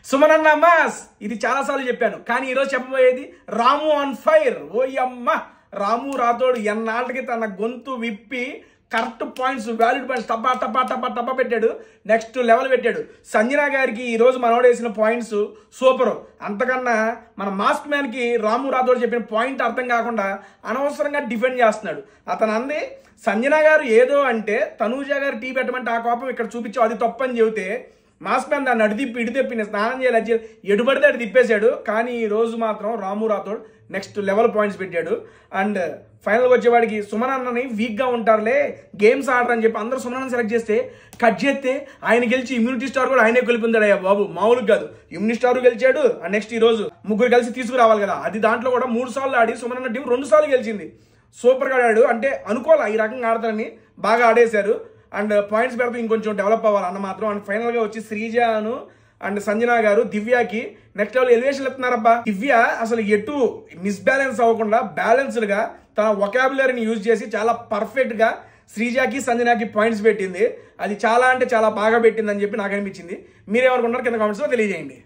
సుమనన్న mass ఇది చాలాసార్లు చెప్పాను, కానీ ఈరోజు చెప్పబోయేది రాము ఆన్ ఫైర్. ఓయమ్మ, రాము రాథోడ్ ఎన్నాళ్ళకి తన గొంతు విప్పి కరెక్ట్ పాయింట్స్, వ్యాలిడ్ పాయింట్స్ టపా టపా టపా టపా పెట్టాడు. నెక్స్ట్ లెవెల్ పెట్టాడు. సంజన గారికి ఈరోజు మనోడు వేసిన పాయింట్స్ సూపర్. అంతకన్నా మన మాస్క్ మ్యాన్కి రాము రాథోడ్ చెప్పిన పాయింట్ అర్థం కాకుండా అనవసరంగా డిఫెండ్ చేస్తున్నాడు. అతను అంది సంజన గారు ఏదో అంటే తనూజ గారు టీ పెట్టమంటే ఆ కోపం ఇక్కడ చూపించావు, అది తప్పని చెబితే మాస్క్ మ్యాన్ దాన్ని అడిదిప్పి ఇడితిప్పి స్నానం చేయాలి ఎడుబడితే అడి తిప్పేశాడు. కానీ ఈ రోజు మాత్రం రాము రాథోడ్ నెక్స్ట్ లెవెల్ పాయింట్స్ పెట్టాడు. అండ్ ఫైనల్గా వచ్చేవాడికి సుమన్ అన్నని వీక్గా ఉంటారులే, గేమ్స్ ఆడరని చెప్పి అందరూ సుమన్ అన్న సెలెక్ట్ చేస్తే కట్ చేస్తే ఆయన గెలిచి ఇమ్యూనిటీ స్టార్ కూడా ఆయనే గెలిపిందాడు. అయ్యా బాబు, మామూలుగా కాదు. ఇమ్యూనిటీ స్టార్ గెలిచాడు. అండ్ నెక్స్ట్ ఈ రోజు ముగ్గురు కలిసి తీసుకురావాలి కదా, అది దాంట్లో కూడా 3 సార్లు ఆడి సుమన్ అన్న టీం 2 సార్లు గెలిచింది. సూపర్గా ఆడాడు. అంటే అనుకోవాలి ఈ రకంగా ఆడతారని, బాగా ఆడేశారు. అండ్ పాయింట్స్ పెడితే ఇంకొంచెం డెవలప్ అవ్వాలి అన్న మాత్రం. అండ్ ఫైనల్గా వచ్చి శ్రీజాను అండ్ సంజన గారు దివ్యకి నెక్స్ట్ లెవెల్ ఎలివేషన్ ఇస్తున్నారబ్బా. దివ్య అసలు ఎటు మిస్బ్యాలెన్స్ అవ్వకుండా బ్యాలెన్స్డ్గా తన వొకాబులరీని యూజ్ చేసి చాలా పర్ఫెక్ట్గా శ్రీజాకి సంజనకి పాయింట్స్ పెట్టింది. అది చాలా అంటే చాలా బాగా పెట్టిందని చెప్పి నాకు అనిపించింది. మీరేమనుకుంటున్నారు కింద కామెంట్స్లో తెలియజేయండి.